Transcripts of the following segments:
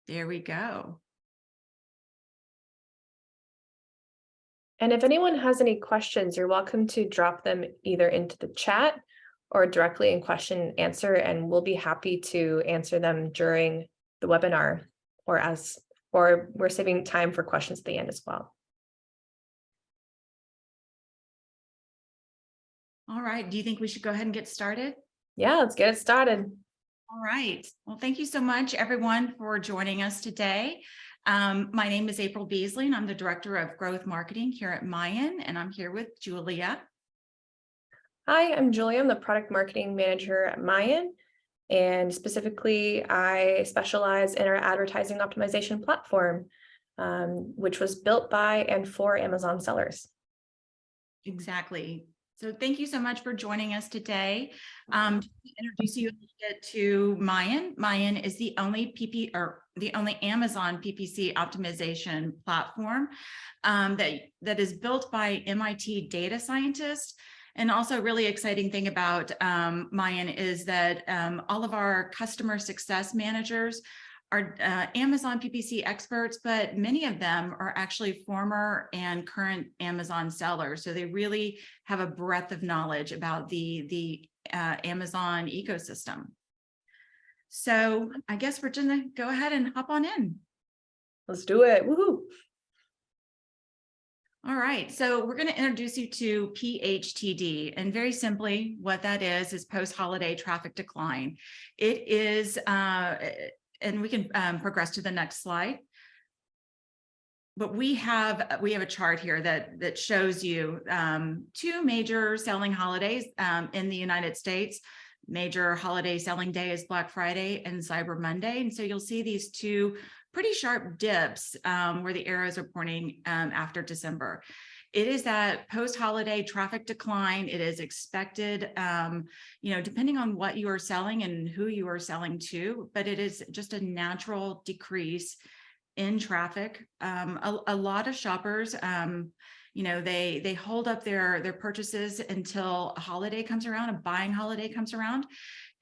There we go. And if anyone has any questions, you're welcome to drop them either into the chat or directly in question and answer, and we'll be happy to answer them during the webinar or we're saving time for questions at the end as well. All right. Do you think we should go ahead and get started? Yeah, let's get it started. All right. Well, thank you so much, everyone, for joining us today. My name is April Beasley, and I'm the Director of Growth Marketing here at Mayan, and I'm here with Julia. Hi, I'm Julia. I'm the Product Marketing Manager at Mayan, and specifically, I specialize in our advertising optimization platform, which was built by and for Amazon sellers. Exactly. So thank you so much for joining us today. To introduce you a little bit to Mayan. Mayan is the only Amazon PPC optimization platform that is built by MIT data scientists. And also a really exciting thing about Mayan is that all of our customer success managers are Amazon PPC experts, but many of them are actually former and current Amazon sellers. So they really have a breadth of knowledge about the Amazon ecosystem. So I guess we're gonna go ahead and hop on in. Let's do it. Woohoo! All right, so we're going to introduce you to PHTD, and very simply, what that is post-holiday traffic decline. It is, and we can progress to the next slide. But we have a chart here that shows you two major selling holidays in the United States. Major holiday selling day is Black Friday and Cyber Monday, and so you'll see these two pretty sharp dips where the arrows are pointing after December. It is that post-holiday traffic decline. It is expected, depending on what you are selling and who you are selling to, but it is just a natural decrease in traffic. A lot of shoppers, they hold up their purchases until a holiday comes around, a buying holiday comes around.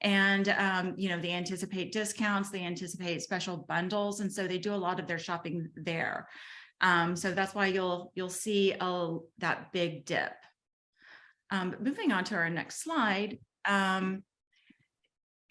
And, they anticipate discounts, they anticipate special bundles. And so they do a lot of their shopping there. So that's why you'll see that big dip. Moving on to our next slide.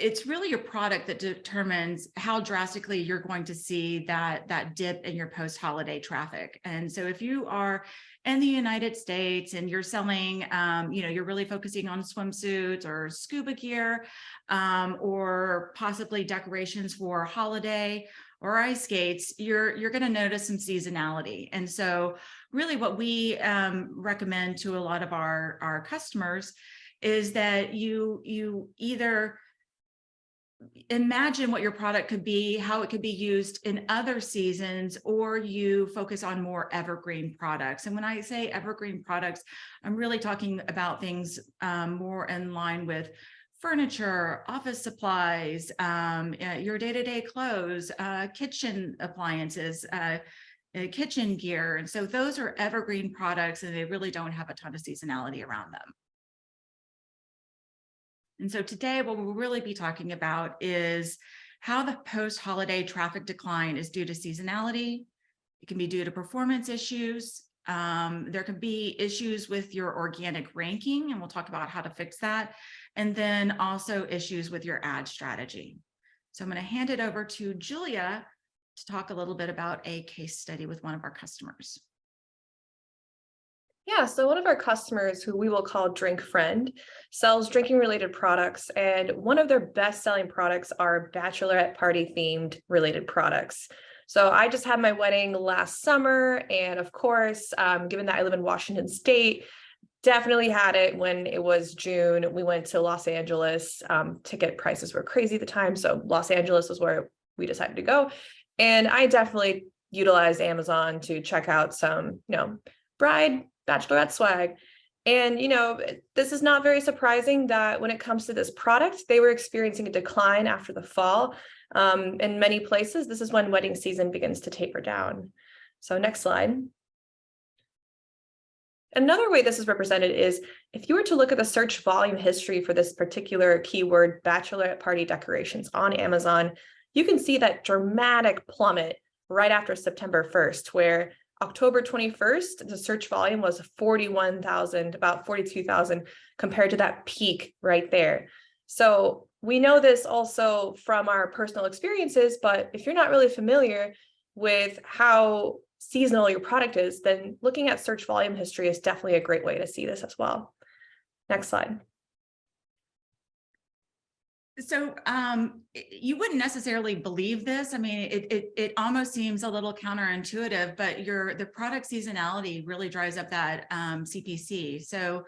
It's really your product that determines how drastically you're going to see that dip in your post-holiday traffic. And so if you are in the United States and you're selling, you're really focusing on swimsuits or scuba gear, or possibly decorations for holiday or ice skates, you're going to notice some seasonality. And so really what we recommend to a lot of our customers is that you either imagine what your product could be, how it could be used in other seasons, or you focus on more evergreen products. And when I say evergreen products, I'm really talking about things more in line with furniture, office supplies, your day-to-day clothes, kitchen appliances, kitchen gear. And so those are evergreen products, and they really don't have a ton of seasonality around them. And so today, what we'll really be talking about is how the post-holiday traffic decline is due to seasonality. It can be due to performance issues. There could be issues with your organic ranking, and we'll talk about how to fix that. And then also issues with your ad strategy. So I'm going to hand it over to Julia to talk a little bit about a case study with one of our customers. Yeah, so one of our customers, who we will call Drink Friend, sells drinking related products, and one of their best selling products are bachelorette party themed related products. So I just had my wedding last summer, and of course, given that I live in Washington State, definitely had it when it was June. We went to Los Angeles. Ticket prices were crazy at the time, so Los Angeles was where we decided to go. And I definitely utilized Amazon to check out some, bride bachelorette swag. And, this is not very surprising that when it comes to this product, they were experiencing a decline after the fall. In many places, this is when wedding season begins to taper down. So next slide. Another way this is represented is if you were to look at the search volume history for this particular keyword, bachelorette party decorations on Amazon, you can see that dramatic plummet right after September 1st, where October 21st, the search volume was 41,000, about 42,000 compared to that peak right there. So we know this also from our personal experiences, but if you're not really familiar with how seasonal your product is, then looking at search volume history is definitely a great way to see this as well. Next slide. So you wouldn't necessarily believe this. I mean, it almost seems a little counterintuitive, but the product seasonality really drives up that CPC. So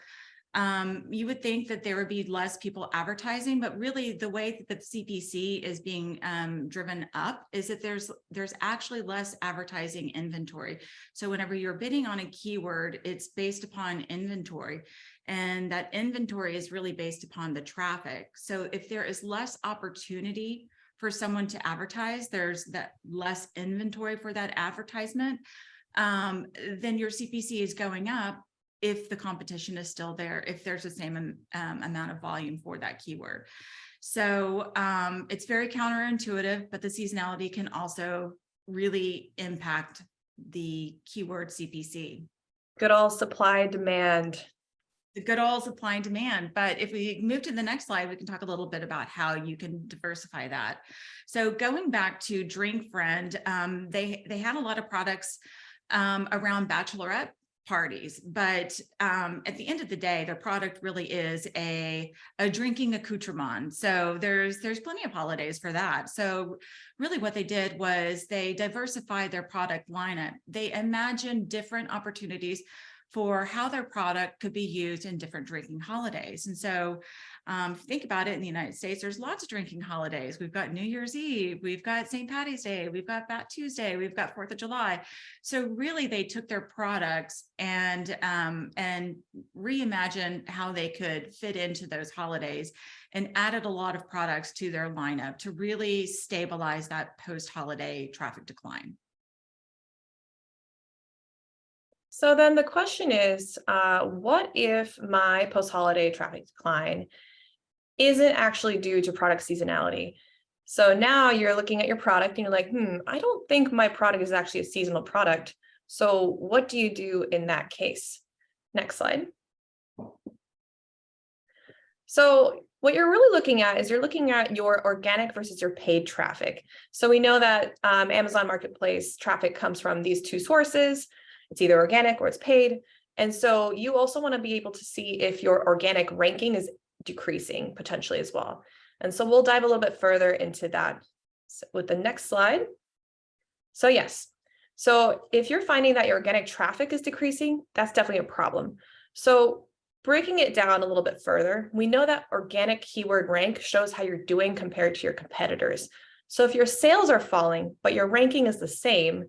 you would think that there would be less people advertising, but really the way that the CPC is being driven up is that there's actually less advertising inventory. So whenever you're bidding on a keyword, it's based upon inventory, and that inventory is really based upon the traffic. So if there is less opportunity for someone to advertise, there's that less inventory for that advertisement, then your CPC is going up if the competition is still there, if there's the same amount of volume for that keyword. So it's very counterintuitive, but the seasonality can also really impact the keyword CPC. Good old supply demand. The good old supply and demand. But if we move to the next slide, we can talk a little bit about how you can diversify that. So going back to Drink Friend, they had a lot of products around bachelorette parties, but at the end of the day, their product really is a drinking accoutrement. So there's plenty of holidays for that. So really what they did was they diversified their product lineup. They imagined different opportunities for how their product could be used in different drinking holidays. And so if you think about it, in the United States, there's lots of drinking holidays. We've got New Year's Eve, we've got St. Patty's Day, we've got Fat Tuesday, we've got 4th of July. So really they took their products and reimagined how they could fit into those holidays and added a lot of products to their lineup to really stabilize that post-holiday traffic decline. So then the question is, what if my post-holiday traffic decline isn't actually due to product seasonality? So now you're looking at your product and you're like, I don't think my product is actually a seasonal product. So what do you do in that case? Next slide. So what you're really looking at is you're looking at your organic versus your paid traffic. So we know that Amazon Marketplace traffic comes from these two sources. It's either organic or it's paid. And so you also want to be able to see if your organic ranking is decreasing potentially as well. And so we'll dive a little bit further into that with the next slide. So yes, so if you're finding that your organic traffic is decreasing, that's definitely a problem. So breaking it down a little bit further, we know that organic keyword rank shows how you're doing compared to your competitors. So if your sales are falling, but your ranking is the same,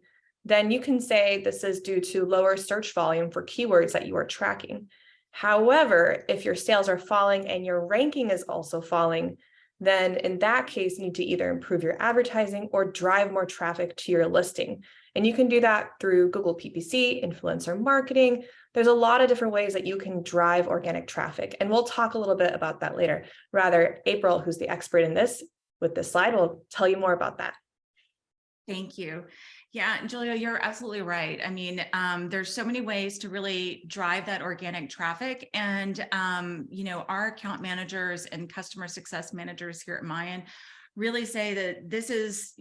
then you can say this is due to lower search volume for keywords that you are tracking. However, if your sales are falling and your ranking is also falling, then in that case, you need to either improve your advertising or drive more traffic to your listing. And you can do that through Google PPC, influencer marketing. There's a lot of different ways that you can drive organic traffic. And we'll talk a little bit about that later. Rather, April, who's the expert in this with this slide, will tell you more about that. Thank you. Yeah, Julia, you're absolutely right. I mean, there's so many ways to really drive that organic traffic. And, our account managers and customer success managers here at Mayan really say that this is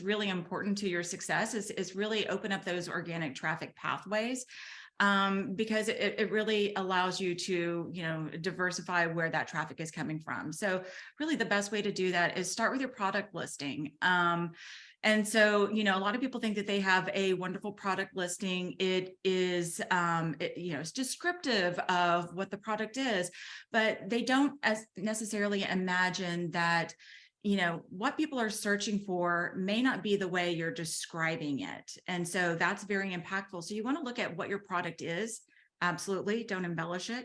really important to your success is really open up those organic traffic pathways. Because it really allows you to, diversify where that traffic is coming from. So really the best way to do that is start with your product listing. And so, a lot of people think that they have a wonderful product listing. It is, it's descriptive of what the product is, but they don't necessarily imagine that what people are searching for may not be the way you're describing it. And so that's very impactful. So you want to look at what your product is. Absolutely. Don't embellish it,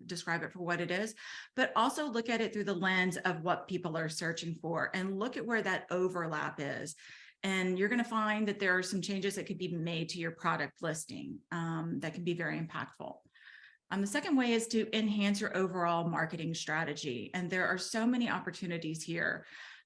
describe it for what it is, but also look at it through the lens of what people are searching for and look at where that overlap is. And you're going to find that there are some changes that could be made to your product listing that can be very impactful. The second way is to enhance your overall marketing strategy. And there are so many opportunities here.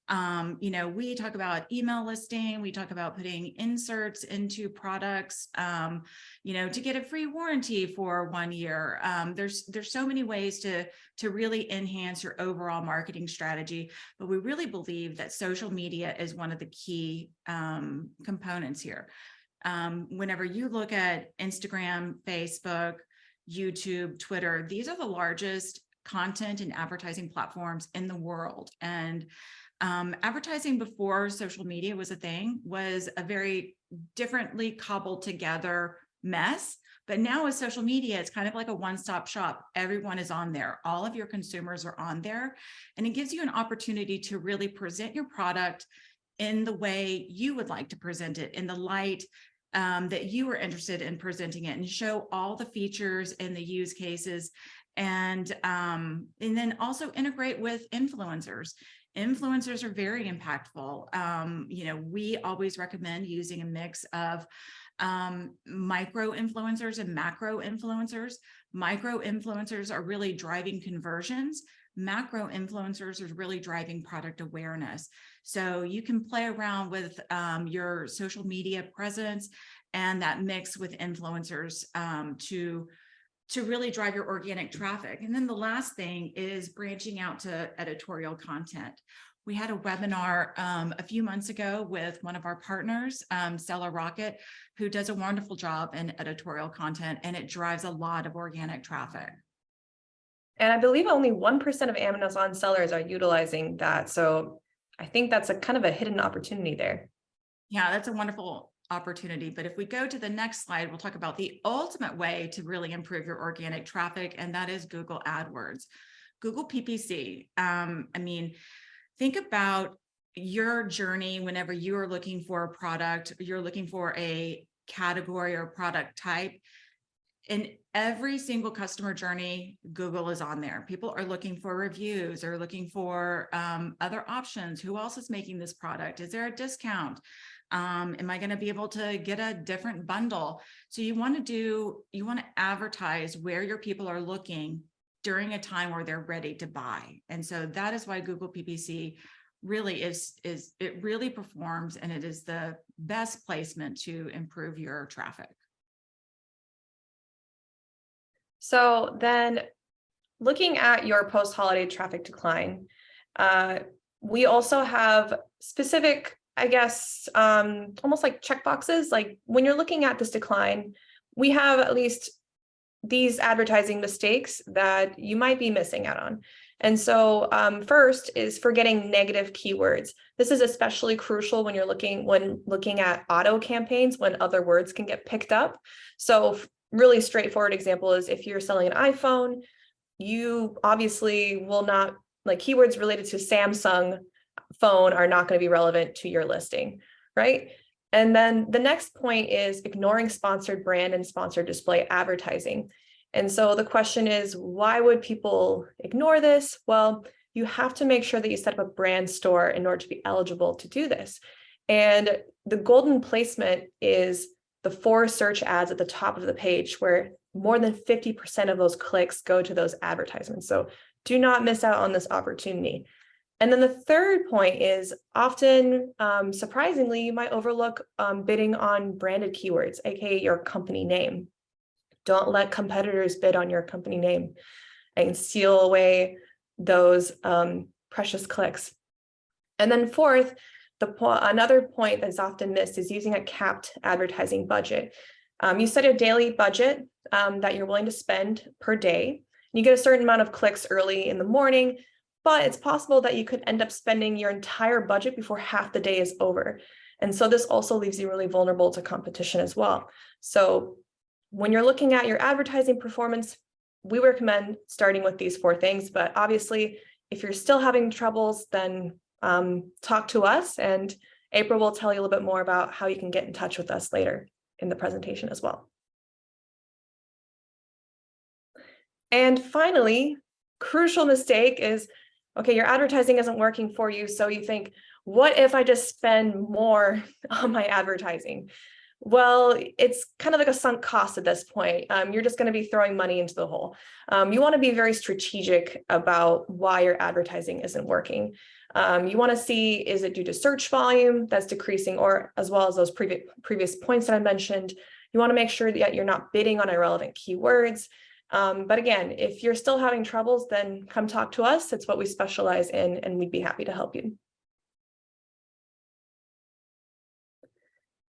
We talk about email listing, we talk about putting inserts into products, to get a free warranty for 1 year. There's so many ways to really enhance your overall marketing strategy, but we really believe that social media is one of the key components here. Whenever you look at Instagram, Facebook, YouTube, Twitter, these are the largest content and advertising platforms in the world. And advertising before social media was a thing was a very differently cobbled together mess. But now with social media, it's kind of like a one-stop shop. Everyone is on there. All of your consumers are on there. And it gives you an opportunity to really present your product in the way you would like to present it, in the light that you are interested in presenting it, and show all the features and the use cases. And then also integrate with influencers. Influencers are very impactful. We always recommend using a mix of micro influencers and macro influencers. Micro influencers are really driving conversions. Macro influencers are really driving product awareness. So you can play around with your social media presence and that mix with influencers to really drive your organic traffic. And then the last thing is branching out to editorial content. We had a webinar a few months ago with one of our partners, Stellar Rocket, who does a wonderful job in editorial content, and it drives a lot of organic traffic. And I believe only 1% of Amazon sellers are utilizing that. So I think that's a kind of a hidden opportunity there. Yeah, that's a wonderful opportunity. But if we go to the next slide, we'll talk about the ultimate way to really improve your organic traffic, and that is Google AdWords. Google PPC. Think about your journey whenever you are looking for a product, you're looking for a category or product type. In every single customer journey, Google is on there. People are looking for reviews or looking for other options. Who else is making this product? Is there a discount? Am I going to be able to get a different bundle? So you want to advertise where your people are looking during a time where they're ready to buy. And so that is why Google PPC really it really performs, and it is the best placement to improve your traffic. So then looking at your post-holiday traffic decline, we also have specific, almost like checkboxes. Like when you're looking at this decline, we have at least these advertising mistakes that you might be missing out on. And so first is forgetting negative keywords. This is especially crucial when looking at auto campaigns, when other words can get picked up. So really straightforward example is if you're selling an iPhone, you obviously will not, like, keywords related to Samsung phone are not going to be relevant to your listing, right? And then the next point is ignoring sponsored brand and sponsored display advertising. And so the question is, why would people ignore this? Well, you have to make sure that you set up a brand store in order to be eligible to do this. And the golden placement is the 4 search ads at the top of the page, where more than 50% of those clicks go to those advertisements. So do not miss out on this opportunity. And then the third point is often, surprisingly, you might overlook bidding on branded keywords, aka your company name. Don't let competitors bid on your company name and steal away those precious clicks. And then fourth, another point that's often missed is using a capped advertising budget. You set a daily budget that you're willing to spend per day. You get a certain amount of clicks early in the morning, but it's possible that you could end up spending your entire budget before half the day is over. And so this also leaves you really vulnerable to competition as well. So when you're looking at your advertising performance, we recommend starting with these 4 things. But obviously, if you're still having troubles, then talk to us, and April will tell you a little bit more about how you can get in touch with us later in the presentation as well. And finally, crucial mistake is, okay, your advertising isn't working for you, so you think, what if I just spend more on my advertising? Well, it's kind of like a sunk cost at this point. You're just going to be throwing money into the hole. You want to be very strategic about why your advertising isn't working. You want to see, is it due to search volume that's decreasing, or as well as those previous points that I mentioned. You want to make sure that you're not bidding on irrelevant keywords. But again, if you're still having troubles, then come talk to us. It's what we specialize in, and we'd be happy to help you.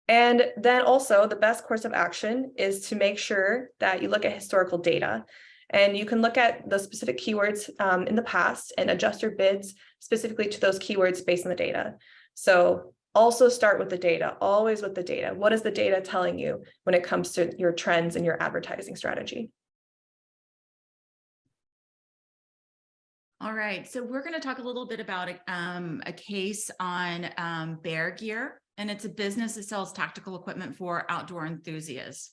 And then also the best course of action is to make sure that you look at historical data, and you can look at the specific keywords in the past and adjust your bids specifically to those keywords based on the data. So also start with the data, always with the data. What is the data telling you when it comes to your trends and your advertising strategy? All right, so we're going to talk a little bit about a case on Bear Gear, and it's a business that sells tactical equipment for outdoor enthusiasts.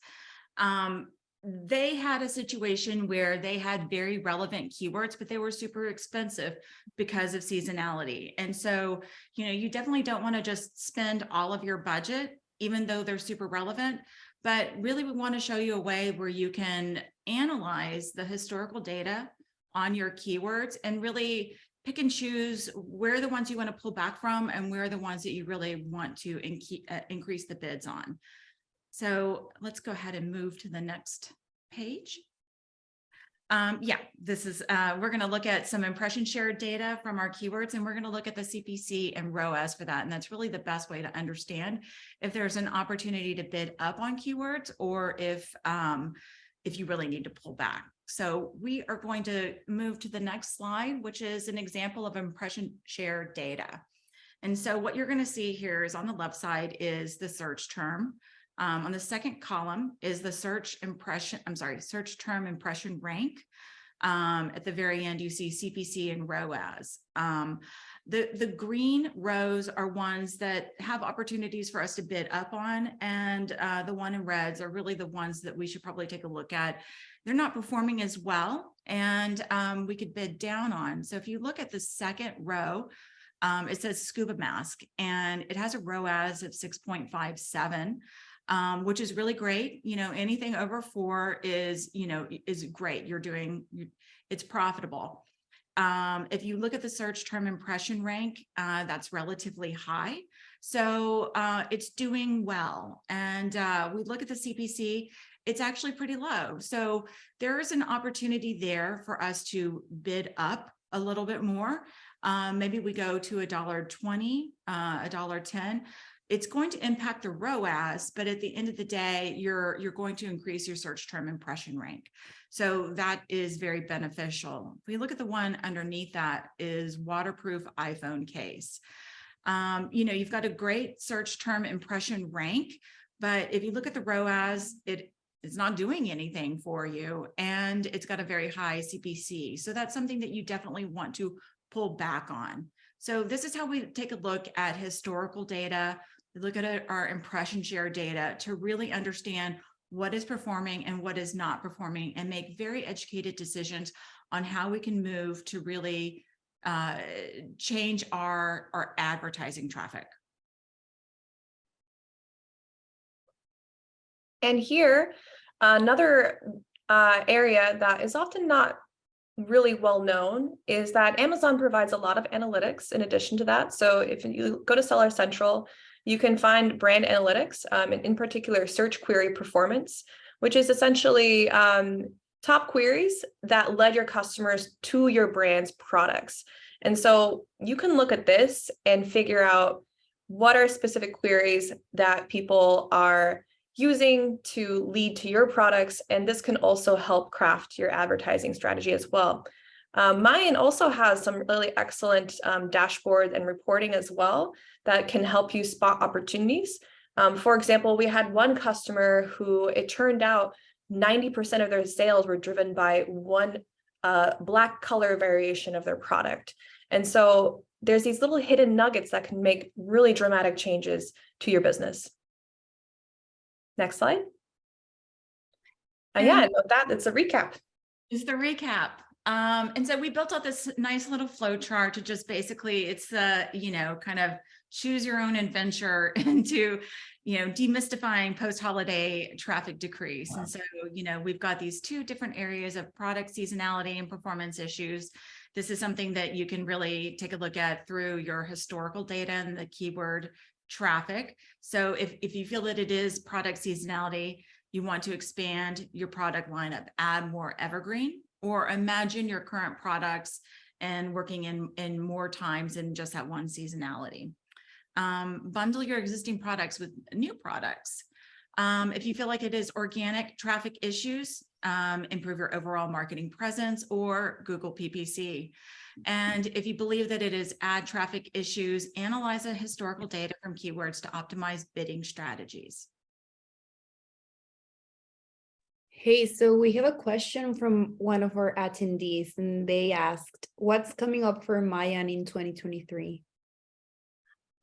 They had a situation where they had very relevant keywords, but they were super expensive because of seasonality. And so, you definitely don't want to just spend all of your budget, even though they're super relevant. But really, we want to show you a way where you can analyze the historical data on your keywords and really pick and choose where are the ones you want to pull back from and where are the ones that you really want to increase the bids on. So let's go ahead and move to the next page. This is, we're going to look at some impression share data from our keywords, and we're going to look at the CPC and ROAS for that. And that's really the best way to understand if there's an opportunity to bid up on keywords, or if you really need to pull back. So we are going to move to the next slide, which is an example of impression share data. And so what you're going to see here is on the left side is the search term. On the second column is the search term impression rank. At the very end, you see CPC and ROAS. The green rows are ones that have opportunities for us to bid up on, and the one in reds are really the ones that we should probably take a look at. They're not performing as well, and we could bid down on. So if you look at the second row, it says scuba mask, and it has a ROAS of 6.57, which is really great. Anything over 4 is great. It's profitable. If you look at the search term impression rank, that's relatively high. So it's doing well. And we look at the CPC, it's actually pretty low. So there is an opportunity there for us to bid up a little bit more. Maybe we go to $1.20, $1.10. It's going to impact the ROAS, but at the end of the day, you're going to increase your search term impression rank. So that is very beneficial. If we look at the one underneath that is waterproof iPhone case. You've got a great search term impression rank, but if you look at the ROAS, it's not doing anything for you, and it's got a very high CPC. So that's something that you definitely want to pull back on. So this is how we take a look at historical data, look at our impression share data to really understand what is performing and what is not performing, and make very educated decisions on how we can move to really change our advertising traffic. And here, another area that is often not really well known is that Amazon provides a lot of analytics in addition to that. So if you go to Seller Central, you can find brand analytics, in particular search query performance, which is essentially top queries that led your customers to your brand's products. And so you can look at this and figure out what are specific queries that people are using to lead to your products. And this can also help craft your advertising strategy as well. Mayan also has some really excellent dashboards and reporting as well that can help you spot opportunities. For example, we had one customer who it turned out 90% of their sales were driven by one black color variation of their product. And so there's these little hidden nuggets that can make really dramatic changes to your business. Next slide. It's a recap. Is the recap. And so we built out this nice little flow chart to just basically, it's kind of choose your own adventure into, demystifying post-holiday traffic decrease. And so, we've got these two different areas of product seasonality and performance issues. This is something that you can really take a look at through your historical data and the keyword traffic. So if you feel that it is product seasonality, you want to expand your product lineup, add more evergreen, or imagine your current products and working in more times than just that one seasonality. Bundle your existing products with new products. If you feel like it is organic traffic issues, improve your overall marketing presence or Google PPC. And if you believe that it is ad traffic issues, analyze the historical data from keywords to optimize bidding strategies. Hey, so we have a question from one of our attendees, and they asked, what's coming up for Mayan in 2023?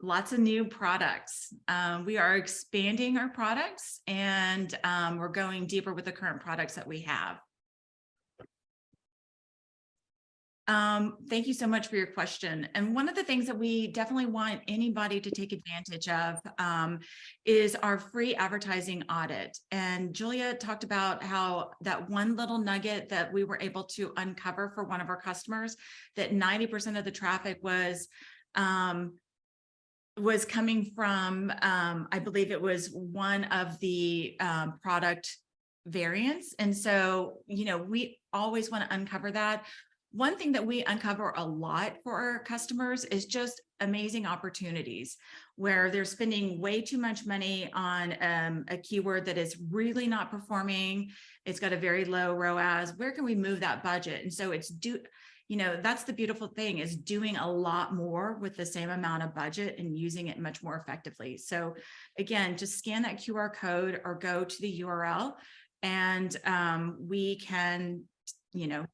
Lots of new products. We are expanding our products, and we're going deeper with the current products that we have. Thank you so much for your question. And one of the things that we definitely want anybody to take advantage of is our free advertising audit. And Julia talked about how that one little nugget that we were able to uncover for one of our customers, that 90% of the traffic was coming from, I believe it was one of the product variants. And so, we always want to uncover that. One thing that we uncover a lot for our customers is just amazing opportunities where they're spending way too much money on a keyword that is really not performing. It's got a very low ROAS. Where can we move that budget? And so that's the beautiful thing, is doing a lot more with the same amount of budget and using it much more effectively. So again, just scan that QR code or go to the URL, and we can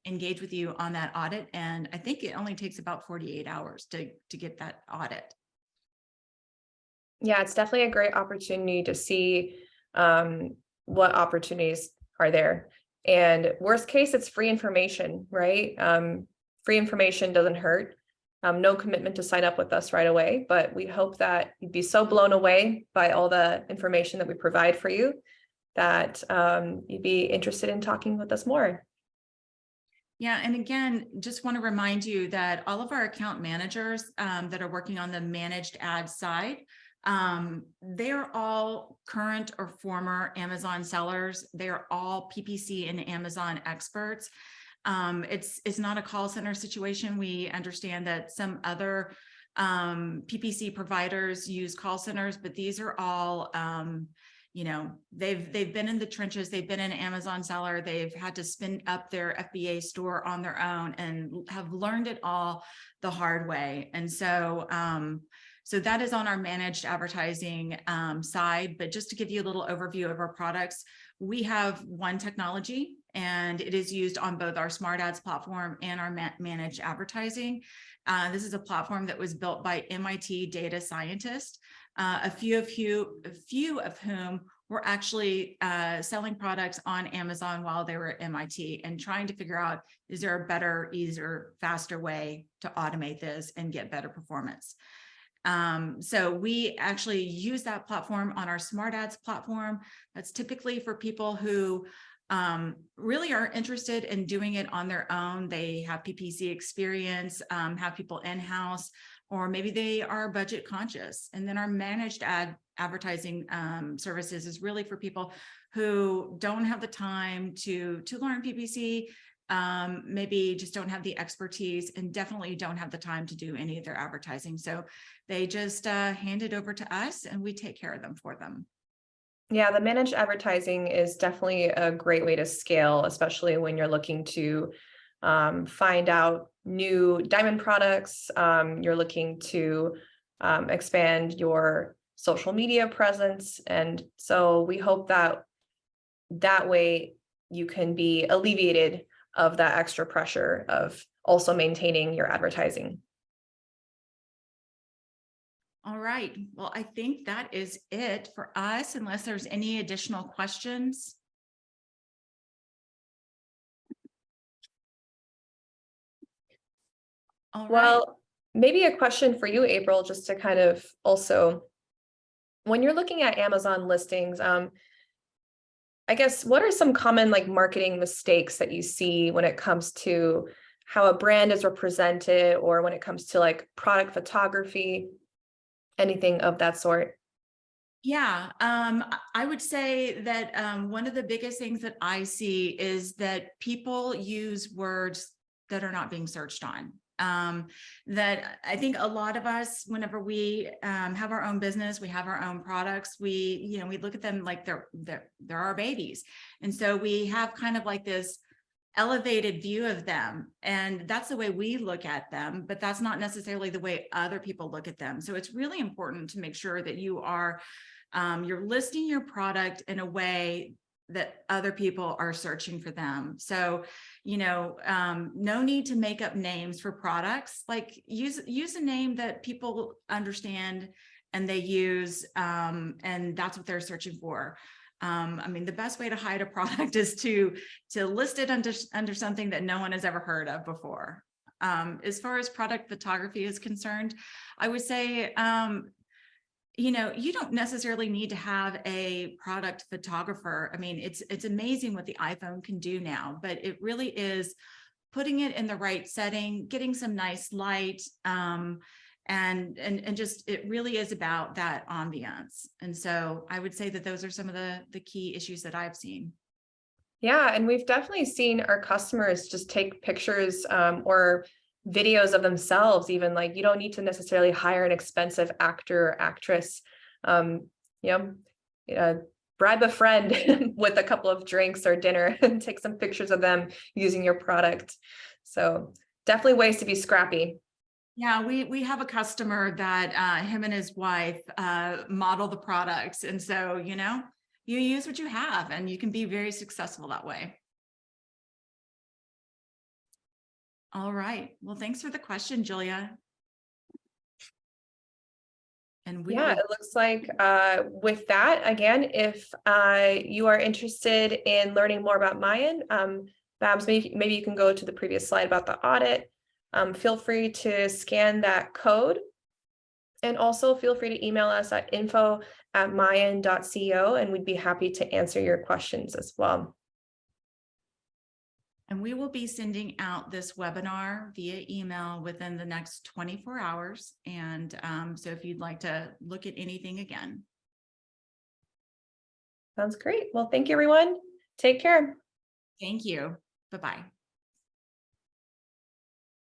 engage with you on that audit. And I think it only takes about 48 hours to get that audit. Yeah, it's definitely a great opportunity to see what opportunities are there. And worst case, it's free information, right? Free information doesn't hurt. No commitment to sign up with us right away, but we hope that you'd be so blown away by all the information that we provide for you that you'd be interested in talking with us more. Yeah, and again, just want to remind you that all of our account managers that are working on the managed ad side, they're all current or former Amazon sellers. They're all PPC and Amazon experts. It's not a call center situation. We understand that some other PPC providers use call centers, but these are all they've been in the trenches. They've been an Amazon seller. They've had to spin up their FBA store on their own and have learned it all the hard way. And so, so that is on our managed advertising side. But just to give you a little overview of our products, we have one technology, and it is used on both our Smart Ads platform and our managed advertising. This is a platform that was built by MIT data scientists. A few of whom were actually selling products on Amazon while they were at MIT and trying to figure out, is there a better, easier, faster way to automate this and get better performance? So we actually use that platform on our Smart Ads platform. That's typically for people who really are interested in doing it on their own. They have PPC experience, have people in-house, or maybe they are budget conscious. And then our managed advertising services is really for people who don't have the time to learn PPC, maybe just don't have the expertise, and definitely don't have the time to do any of their advertising. So they just hand it over to us, and we take care of them for them. Yeah, the managed advertising is definitely a great way to scale, especially when you're looking to find out new diamond products. You're looking to expand your social media presence. And so we hope that way you can be alleviated of that extra pressure of also maintaining your advertising. All right. Well, I think that is it for us, unless there's any additional questions. All right. Well, maybe a question for you, April, just to kind of also, when you're looking at Amazon listings, I guess, what are some common like marketing mistakes that you see when it comes to how a brand is represented, or when it comes to like product photography, anything of that sort? Yeah, I would say that one of the biggest things that I see is that people use words that are not being searched on. That I think a lot of us, whenever we have our own business, we have our own products, we look at them like they're our babies. And so we have kind of like this elevated view of them, and that's the way we look at them, but that's not necessarily the way other people look at them. So it's really important to make sure that you are you're listing your product in a way that other people are searching for them. So, no need to make up names for products. Like use a name that people understand and they use, and that's what they're searching for. I mean, the best way to hide a product is to list it under something that no one has ever heard of before. As far as product photography is concerned, I would say, you don't necessarily need to have a product photographer. I mean, it's amazing what the iPhone can do now, but it really is putting it in the right setting, getting some nice light, and just, it really is about that ambiance. And so I would say that those are some of the key issues that I've seen. Yeah, and we've definitely seen our customers just take pictures or videos of themselves. Even like, you don't need to necessarily hire an expensive actor or actress. Bribe a friend with a couple of drinks or dinner and take some pictures of them using your product. So definitely ways to be scrappy. Yeah, we have a customer that him and his wife model the products. And so, you use what you have and you can be very successful that way. All right. Well, thanks for the question, Julia. And it looks like with that, again, if you are interested in learning more about Mayan, Babs, maybe you can go to the previous slide about the audit. Feel free to scan that code. And also feel free to email us at info@mayan.co, and we'd be happy to answer your questions as well. And we will be sending out this webinar via email within the next 24 hours. And so if you'd like to look at anything again. Sounds great. Well, thank you, everyone. Take care. Thank you. Bye-bye.